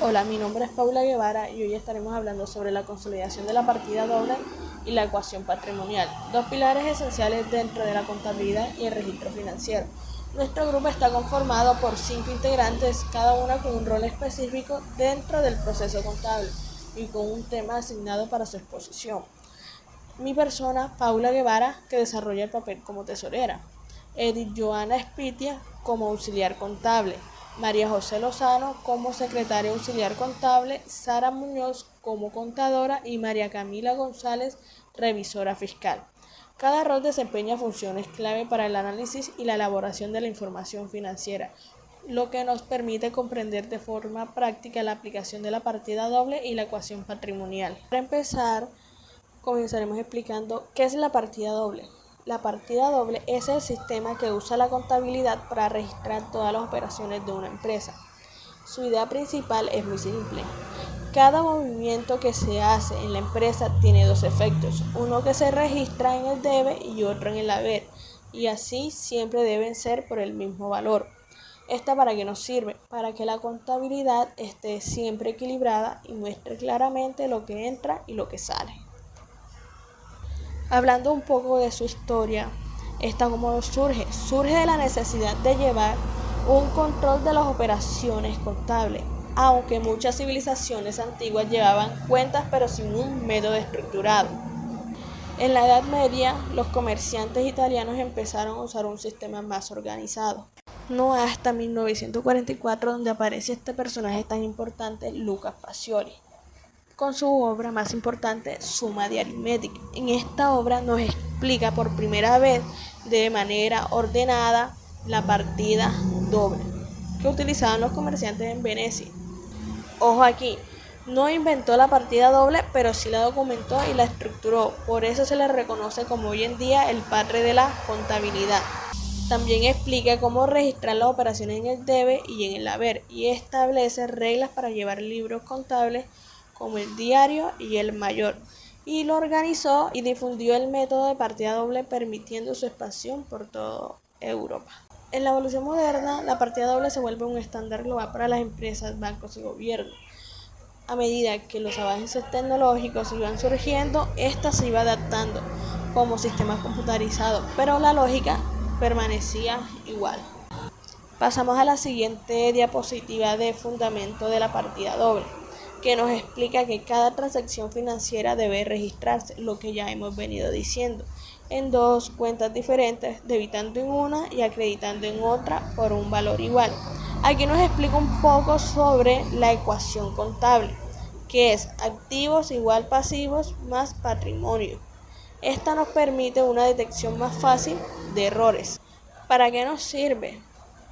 Hola, mi nombre es Paula Guevara y hoy estaremos hablando sobre la consolidación de la partida doble y la ecuación patrimonial, dos pilares esenciales dentro de la contabilidad y el registro financiero. Nuestro grupo está conformado por 5 integrantes, cada una con un rol específico dentro del proceso contable y con un tema asignado para su exposición. Mi persona, Paula Guevara, que desarrolla el papel como tesorera. Edith Joana Espitia como auxiliar contable. María José Lozano como secretaria auxiliar contable. Sara Muñoz como contadora y María Camila González, revisora fiscal. Cada rol desempeña funciones clave para el análisis y la elaboración de la información financiera, lo que nos permite comprender de forma práctica la aplicación de la partida doble y la ecuación patrimonial. Para empezar, comenzaremos explicando qué es la partida doble. La partida doble es el sistema que usa la contabilidad para registrar todas las operaciones de una empresa. Su idea principal es muy simple. Cada movimiento que se hace en la empresa tiene dos efectos, uno que se registra en el debe y otro en el haber, y así siempre deben ser por el mismo valor. ¿Esta para qué nos sirve? Para que la contabilidad esté siempre equilibrada y muestre claramente lo que entra y lo que sale. Hablando un poco de su historia, esta como surge de la necesidad de llevar un control de las operaciones contables, aunque muchas civilizaciones antiguas llevaban cuentas pero sin un método estructurado. En la Edad Media, los comerciantes italianos empezaron a usar un sistema más organizado. No hasta 1944 donde aparece este personaje tan importante, Lucas Pacioli, con su obra más importante, Suma de Aritmética. En esta obra nos explica por primera vez de manera ordenada la partida doble que utilizaban los comerciantes en Venecia. Ojo aquí, no inventó la partida doble, pero sí la documentó y la estructuró. Por eso se le reconoce como hoy en día el padre de la contabilidad. También explica cómo registrar las operaciones en el debe y en el haber y establece reglas para llevar libros contables como el diario y el mayor, y lo organizó y difundió el método de partida doble permitiendo su expansión por toda Europa. En la evolución moderna, la partida doble se vuelve un estándar global para las empresas, bancos y gobiernos. A medida que los avances tecnológicos iban surgiendo, esta se iba adaptando como sistemas computarizados, pero la lógica permanecía igual. Pasamos a la siguiente diapositiva de fundamento de la partida doble, que nos explica que cada transacción financiera debe registrarse, lo que ya hemos venido diciendo, en dos cuentas diferentes, debitando en una y acreditando en otra por un valor igual. Aquí nos explica un poco sobre la ecuación contable, que es activos igual pasivos más patrimonio. Esta nos permite una detección más fácil de errores. ¿Para qué nos sirve?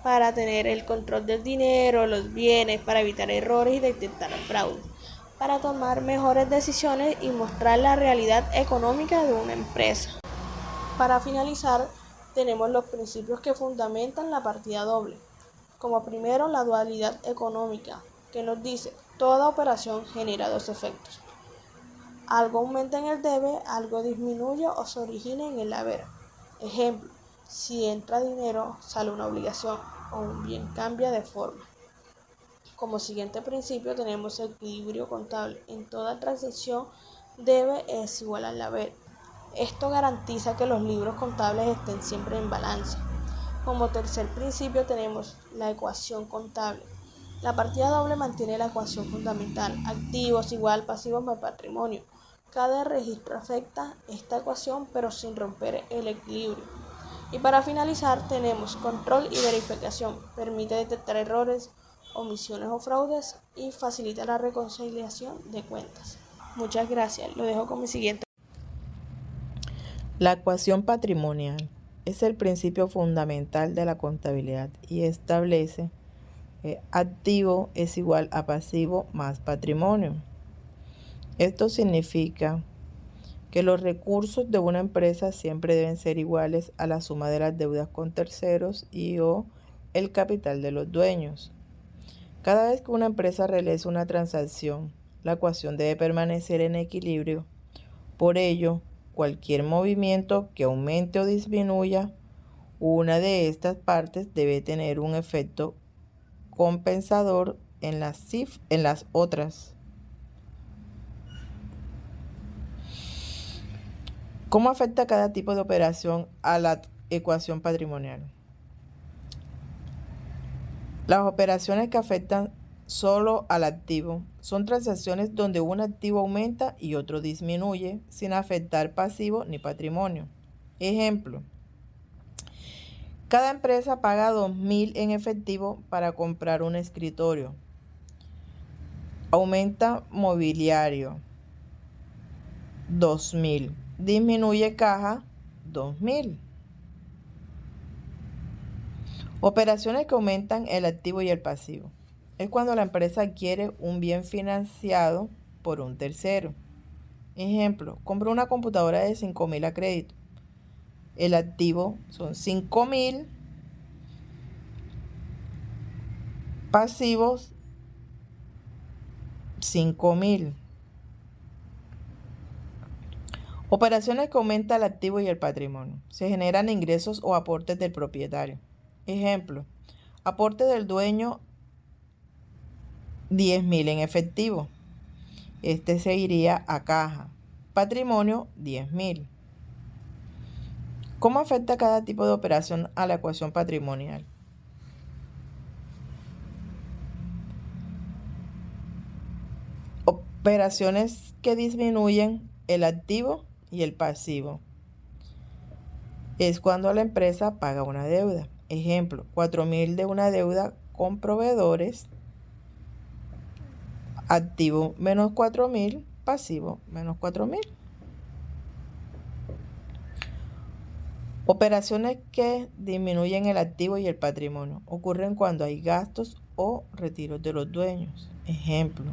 Para tener el control del dinero, los bienes, para evitar errores y detectar fraude, para tomar mejores decisiones y mostrar la realidad económica de una empresa. Para finalizar, tenemos los principios que fundamentan la partida doble. Como primero, la dualidad económica, que nos dice, toda operación genera dos efectos. Algo aumenta en el debe, algo disminuye o se origina en el haber. Ejemplo, si entra dinero, sale una obligación o un bien cambia de forma. Como siguiente principio tenemos el equilibrio contable. En toda transacción debe es igual al haber. Esto garantiza que los libros contables estén siempre en balance. Como tercer principio tenemos la ecuación contable. La partida doble mantiene la ecuación fundamental, activos igual pasivos más patrimonio. Cada registro afecta esta ecuación pero sin romper el equilibrio. Y para finalizar tenemos control y verificación, permite detectar errores, omisiones o fraudes y facilita la reconciliación de cuentas. Muchas gracias, lo dejo con mi siguiente. La ecuación patrimonial es el principio fundamental de la contabilidad y establece que activo es igual a pasivo más patrimonio. Esto significa que los recursos de una empresa siempre deben ser iguales a la suma de las deudas con terceros y o el capital de los dueños. Cada vez que una empresa realiza una transacción, la ecuación debe permanecer en equilibrio. Por ello, cualquier movimiento que aumente o disminuya una de estas partes debe tener un efecto compensador en las otras. ¿Cómo afecta cada tipo de operación a la ecuación patrimonial? Las operaciones que afectan solo al activo son transacciones donde un activo aumenta y otro disminuye sin afectar pasivo ni patrimonio. Ejemplo: cada empresa paga 2.000 en efectivo para comprar un escritorio. Aumenta mobiliario, 2.000. Disminuye caja, 2.000. Operaciones que aumentan el activo y el pasivo. Es cuando la empresa adquiere un bien financiado por un tercero. Ejemplo: compra una computadora de 5.000 a crédito. El activo son 5.000, pasivos 5.000. Operaciones que aumentan el activo y el patrimonio. Se generan ingresos o aportes del propietario. Ejemplo: aporte del dueño 10.000 en efectivo. Este se iría a caja. Patrimonio 10.000. ¿Cómo afecta cada tipo de operación a la ecuación patrimonial? Operaciones que disminuyen el activo y el pasivo. Es cuando la empresa paga una deuda. Ejemplo: 4.000 de una deuda con proveedores. Activo menos 4.000, pasivo menos 4.000. Operaciones que disminuyen el activo y el patrimonio ocurren cuando hay gastos o retiros de los dueños. Ejemplo: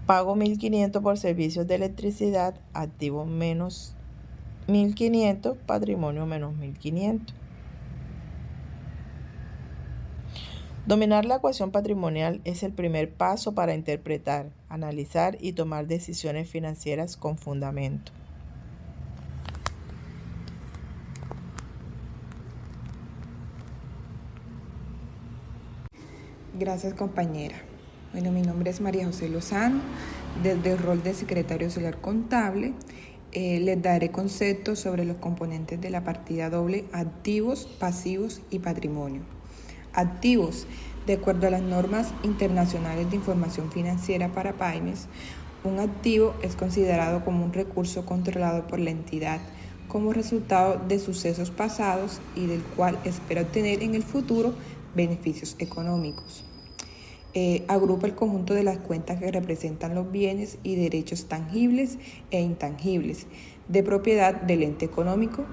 pago 1.500 por servicios de electricidad, activo menos 1.500, patrimonio menos 1.500. Dominar la ecuación patrimonial es el primer paso para interpretar, analizar y tomar decisiones financieras con fundamento. Gracias, compañera. Bueno, mi nombre es María José Lozano. Desde el rol de secretario auxiliar contable, les daré conceptos sobre los componentes de la partida doble: activos, pasivos y patrimonio. Activos. De acuerdo a las normas internacionales de información financiera para pymes, un activo es considerado como un recurso controlado por la entidad como resultado de sucesos pasados y del cual espera obtener en el futuro beneficios económicos. Agrupa el conjunto de las cuentas que representan los bienes y derechos tangibles e intangibles de propiedad del ente económico,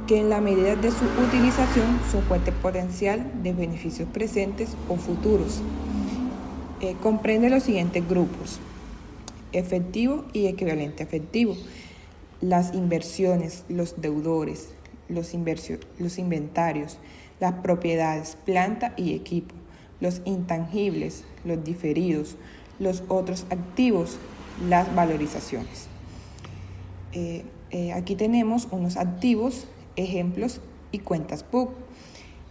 que en la medida de su utilización son fuente potencial de beneficios presentes o futuros. Comprende los siguientes grupos: efectivo y equivalente a efectivo, las inversiones, los deudores, los inventarios, las propiedades, planta y equipo, los intangibles, los diferidos, los otros activos, las valorizaciones. Aquí tenemos unos activos, ejemplos y cuentas PUC.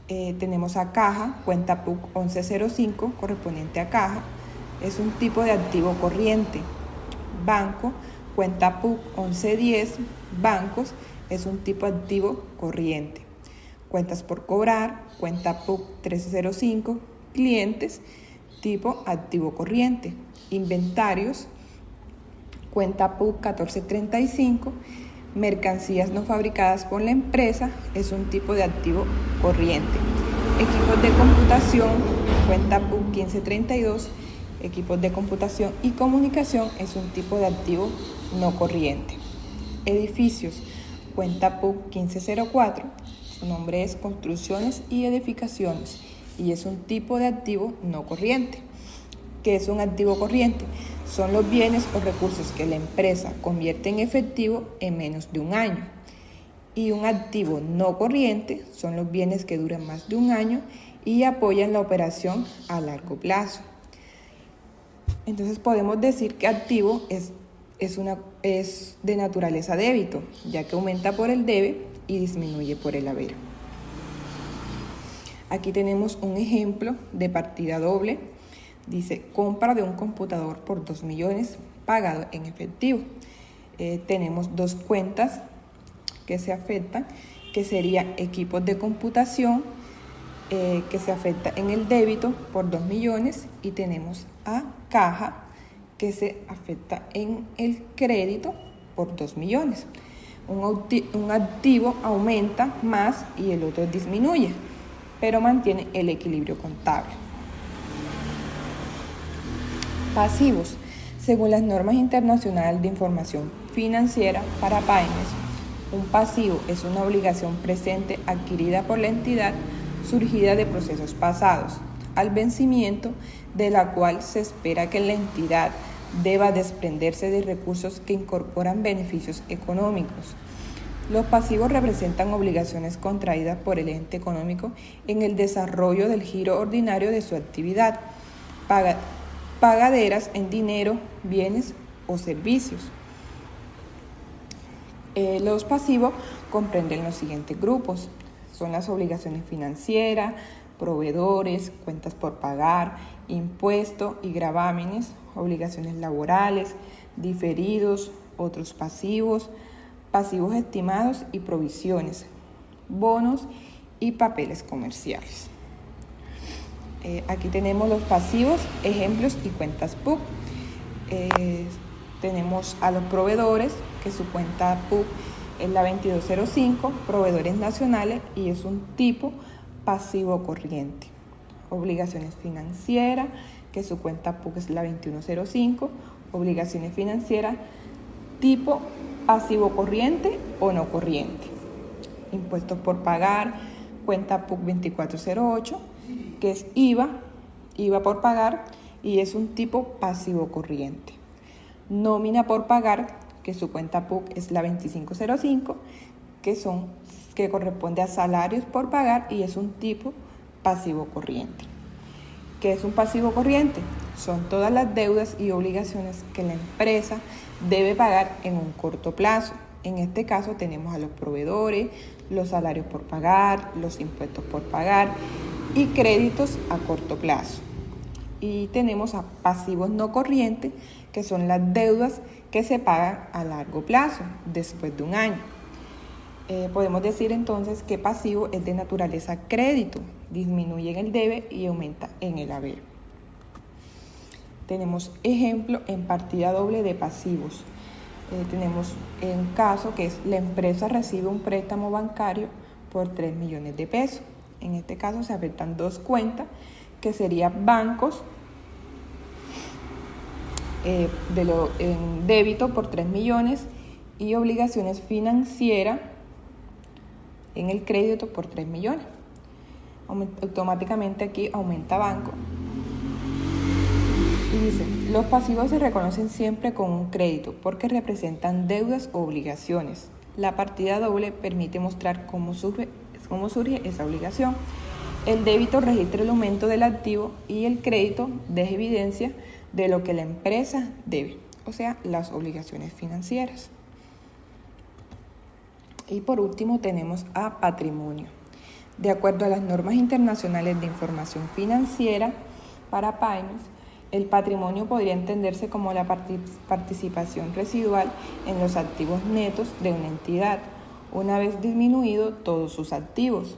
Tenemos a caja, cuenta PUC 1105, correspondiente a caja, es un tipo de activo corriente. Banco, cuenta PUC 1110, bancos, es un tipo de activo corriente. Cuentas por cobrar, cuenta PUC 1305, clientes, tipo activo corriente. Inventarios, cuenta PUC 1435, mercancías no fabricadas por la empresa, es un tipo de activo corriente. Equipos de computación, cuenta PUC 1532, equipos de computación y comunicación, es un tipo de activo no corriente. Edificios, cuenta PUC 1504, su nombre es construcciones y edificaciones y es un tipo de activo no corriente. ¿Qué es un activo corriente? Son los bienes o recursos que la empresa convierte en efectivo en menos de un año. Y un activo no corriente son los bienes que duran más de un año y apoyan la operación a largo plazo. Entonces podemos decir que activo es de naturaleza débito, ya que aumenta por el debe y disminuye por el haber. Aquí tenemos un ejemplo de partida doble Dice, compra de un computador por 2 millones pagado en efectivo. Tenemos dos cuentas que se afectan, que sería equipos de computación, que se afecta en el débito por 2 millones, y tenemos a caja, que se afecta en el crédito por 2 millones. Un activo aumenta más y el otro disminuye, pero mantiene el equilibrio contable. Pasivos. Según las normas internacionales de información financiera para pymes, un pasivo es una obligación presente adquirida por la entidad surgida de procesos pasados, al vencimiento de la cual se espera que la entidad deba desprenderse de recursos que incorporan beneficios económicos. Los pasivos representan obligaciones contraídas por el ente económico en el desarrollo del giro ordinario de su actividad, pagaderas en dinero, bienes o servicios. Los pasivos comprenden los siguientes grupos. Son las obligaciones financieras, proveedores, cuentas por pagar, impuestos y gravámenes, obligaciones laborales, diferidos, otros pasivos, pasivos estimados y provisiones, bonos y papeles comerciales. Aquí tenemos los pasivos, ejemplos y cuentas PUC. Tenemos a los proveedores, que su cuenta PUC es la 2205, proveedores nacionales, y es un tipo pasivo corriente. Obligaciones financieras, que su cuenta PUC es la 2105, obligaciones financieras tipo pasivo corriente o no corriente. Impuestos por pagar, cuenta PUC 2408, que es IVA por pagar, y es un tipo pasivo corriente. Nómina por pagar, que su cuenta PUC es la 2505, que corresponde a salarios por pagar, y es un tipo pasivo corriente. ¿Qué es un pasivo corriente? Son todas las deudas y obligaciones que la empresa debe pagar en un corto plazo. En este caso tenemos a los proveedores, los salarios por pagar, los impuestos por pagar y créditos a corto plazo. Y tenemos a pasivos no corrientes, que son las deudas que se pagan a largo plazo, después de un año. Podemos decir entonces que pasivo es de naturaleza crédito, disminuye en el debe y aumenta en el haber. Tenemos ejemplo en partida doble de pasivos. Tenemos un caso que es: la empresa recibe un préstamo bancario por 3 millones de pesos. En este caso se afectan dos cuentas, que serían bancos, en débito por 3 millones y obligaciones financieras en el crédito por 3 millones. Automáticamente aquí aumenta banco. Y dice, los pasivos se reconocen siempre con un crédito porque representan deudas o obligaciones. La partida doble permite mostrar cómo surge esa obligación. El débito registra el aumento del activo y el crédito deja evidencia de lo que la empresa debe, o sea, las obligaciones financieras. Y por último tenemos a patrimonio. De acuerdo a las normas internacionales de información financiera para pymes, el patrimonio podría entenderse como la participación residual en los activos netos de una entidad, una vez disminuido todos sus activos.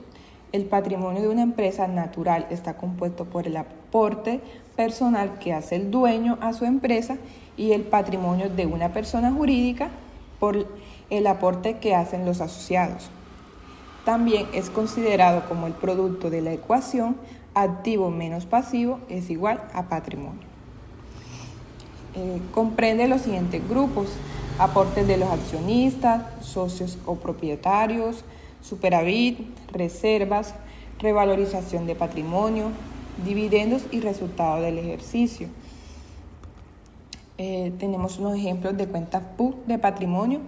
El patrimonio de una empresa natural está compuesto por el aporte personal que hace el dueño a su empresa y el patrimonio de una persona jurídica por el aporte que hacen los asociados. También es considerado como el producto de la ecuación activo menos pasivo es igual a patrimonio. Comprende los siguientes grupos: aportes de los accionistas, socios o propietarios, superávit, reservas, revalorización de patrimonio, dividendos y resultados del ejercicio. Tenemos unos ejemplos de cuentas PUC de patrimonio,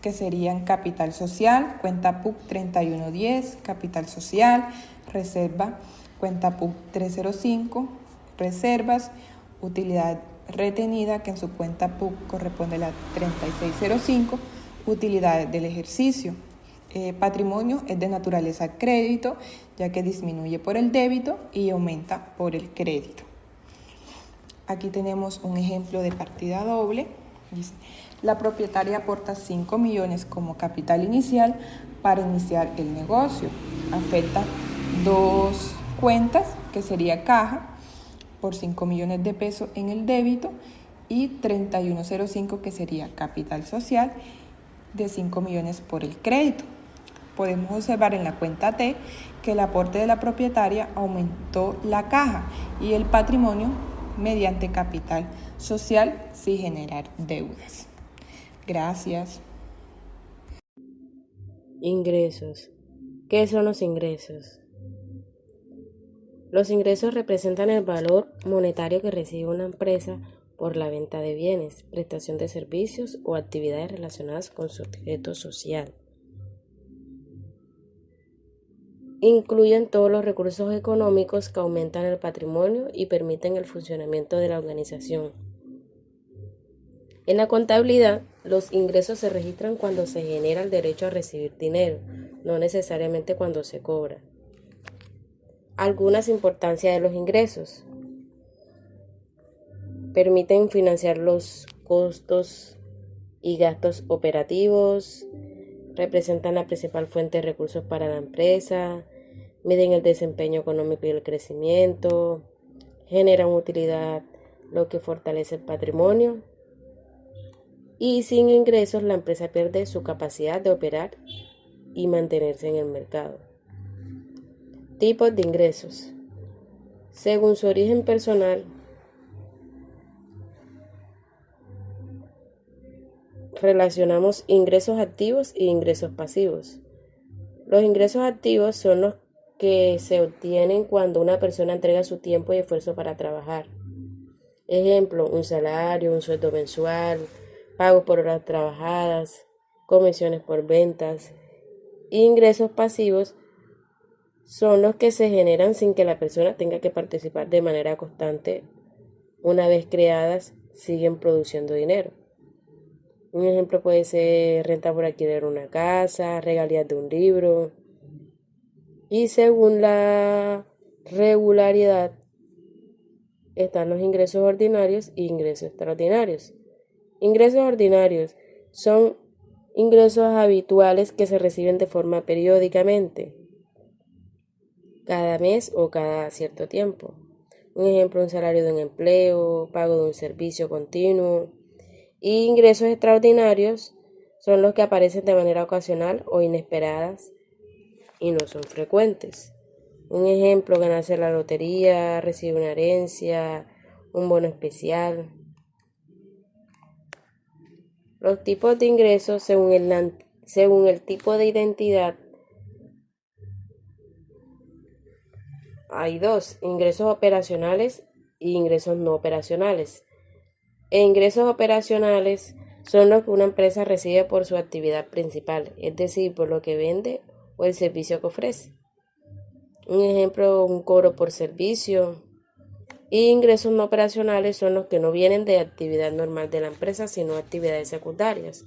que serían capital social, cuenta PUC 3110, capital social, reserva, cuenta PUC 305, reservas, utilidad retenida, que en su cuenta PUC corresponde a la 3605, utilidades del ejercicio. Patrimonio es de naturaleza crédito, ya que disminuye por el débito y aumenta por el crédito. Aquí tenemos un ejemplo de partida doble. Dice, la propietaria aporta 5 millones como capital inicial para iniciar el negocio. Afecta dos cuentas, que sería caja, por 5 millones de pesos en el débito, y 3105, que sería capital social, de 5 millones por el crédito. Podemos observar en la cuenta T que el aporte de la propietaria aumentó la caja y el patrimonio mediante capital social sin generar deudas. Gracias. Ingresos. ¿Qué son los ingresos? Los ingresos representan el valor monetario que recibe una empresa por la venta de bienes, prestación de servicios o actividades relacionadas con su objeto social. Incluyen todos los recursos económicos que aumentan el patrimonio y permiten el funcionamiento de la organización. En la contabilidad, los ingresos se registran cuando se genera el derecho a recibir dinero, no necesariamente cuando se cobra. Algunas importancias de los ingresos. Permiten financiar los costos y gastos operativos, representan la principal fuente de recursos para la empresa, miden el desempeño económico y el crecimiento, generan utilidad, lo que fortalece el patrimonio, y sin ingresos la empresa pierde su capacidad de operar y mantenerse en el mercado. Tipos de ingresos. Según su origen personal, relacionamos ingresos activos y ingresos pasivos. Los ingresos activos son los que se obtienen cuando una persona entrega su tiempo y esfuerzo para trabajar. Ejemplo, un salario, un sueldo mensual, pagos por horas trabajadas, comisiones por ventas. Ingresos pasivos son los que se generan sin que la persona tenga que participar de manera constante. Una vez creadas, siguen produciendo dinero. Un ejemplo puede ser renta por alquiler una casa, regalías de un libro. Y según la regularidad están los ingresos ordinarios e ingresos extraordinarios. Ingresos ordinarios son ingresos habituales que se reciben de forma periódicamente, cada mes o cada cierto tiempo. Un ejemplo, un salario de un empleo, pago de un servicio continuo. Y ingresos extraordinarios son los que aparecen de manera ocasional o inesperadas y no son frecuentes. Un ejemplo, ganarse la lotería, recibir una herencia, un bono especial. Los tipos de ingresos según el tipo de identidad. Hay dos, ingresos operacionales y ingresos no operacionales. Ingresos operacionales son los que una empresa recibe por su actividad principal, es decir, por lo que vende o el servicio que ofrece. Un ejemplo, un cobro por servicio. Y ingresos no operacionales son los que no vienen de actividad normal de la empresa, sino actividades secundarias.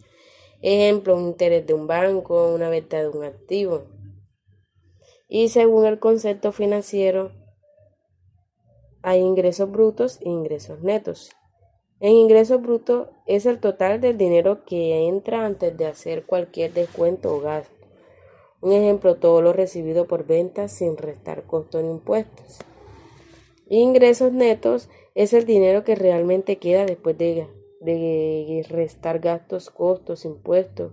Ejemplo, un interés de un banco, una venta de un activo. Y según el concepto financiero, hay ingresos brutos e ingresos netos. En ingresos brutos es el total del dinero que entra antes de hacer cualquier descuento o gasto. Un ejemplo, todo lo recibido por ventas sin restar costos ni impuestos. Ingresos netos es el dinero que realmente queda después de restar gastos, costos, impuestos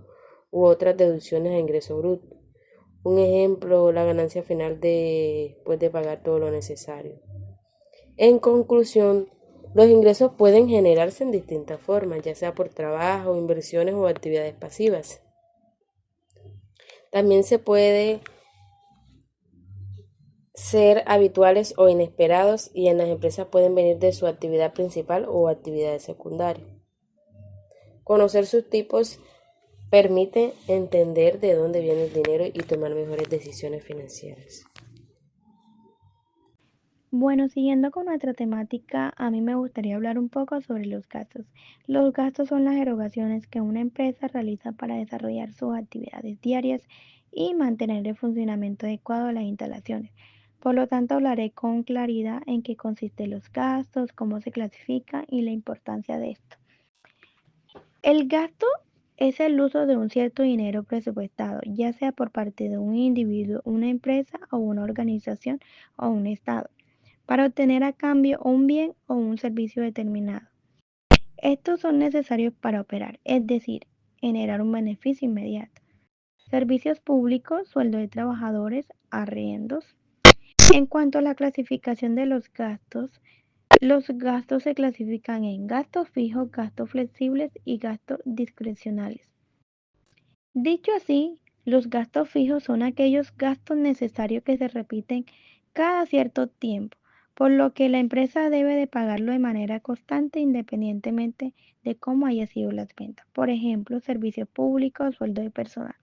u otras deducciones a ingreso bruto. Un ejemplo, la ganancia final después de pagar todo lo necesario. En conclusión, los ingresos pueden generarse en distintas formas, ya sea por trabajo, inversiones o actividades pasivas. También se puede ser habituales o inesperados y en las empresas pueden venir de su actividad principal o actividades secundarias. Conocer sus tipos permite entender de dónde viene el dinero y tomar mejores decisiones financieras. Bueno, siguiendo con nuestra temática, a mí me gustaría hablar un poco sobre los gastos. Los gastos son las erogaciones que una empresa realiza para desarrollar sus actividades diarias y mantener el funcionamiento adecuado de las instalaciones. Por lo tanto, hablaré con claridad en qué consisten los gastos, cómo se clasifican y la importancia de esto. El gasto es el uso de un cierto dinero presupuestado, ya sea por parte de un individuo, una empresa o una organización o un estado, para obtener a cambio un bien o un servicio determinado. Estos son necesarios para operar, es decir, generar un beneficio inmediato. Servicios públicos, sueldo de trabajadores, arriendos. En cuanto a la clasificación de los gastos se clasifican en gastos fijos, gastos flexibles y gastos discrecionales. Dicho así, los gastos fijos son aquellos gastos necesarios que se repiten cada cierto tiempo, por lo que la empresa debe de pagarlo de manera constante independientemente de cómo haya sido las ventas. Por ejemplo, servicios públicos, sueldo de personal.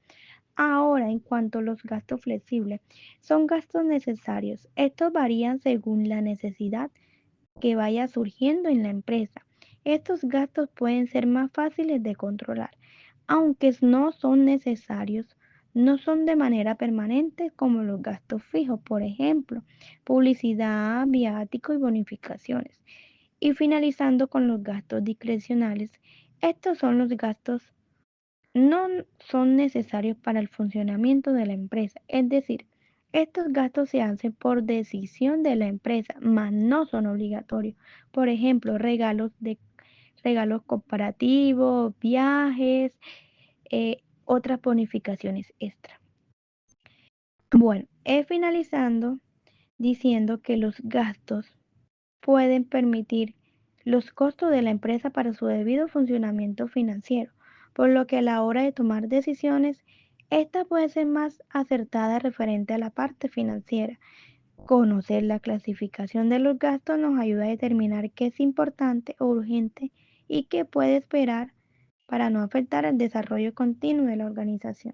Ahora, en cuanto a los gastos flexibles, son gastos necesarios. Estos varían según la necesidad que vaya surgiendo en la empresa. Estos gastos pueden ser más fáciles de controlar, aunque no son necesarios, no son de manera permanente como los gastos fijos, por ejemplo, publicidad, viático y bonificaciones. Y finalizando con los gastos discrecionales, estos son los gastos no son necesarios para el funcionamiento de la empresa, es decir, estos gastos se hacen por decisión de la empresa, mas no son obligatorios. Por ejemplo, regalos comparativos, viajes, otras bonificaciones extra. Bueno, finalizando diciendo que los gastos pueden permitir los costos de la empresa para su debido funcionamiento financiero, por lo que a la hora de tomar decisiones, esta puede ser más acertada referente a la parte financiera. Conocer la clasificación de los gastos nos ayuda a determinar qué es importante o urgente y qué puede esperar para no afectar el desarrollo continuo de la organización.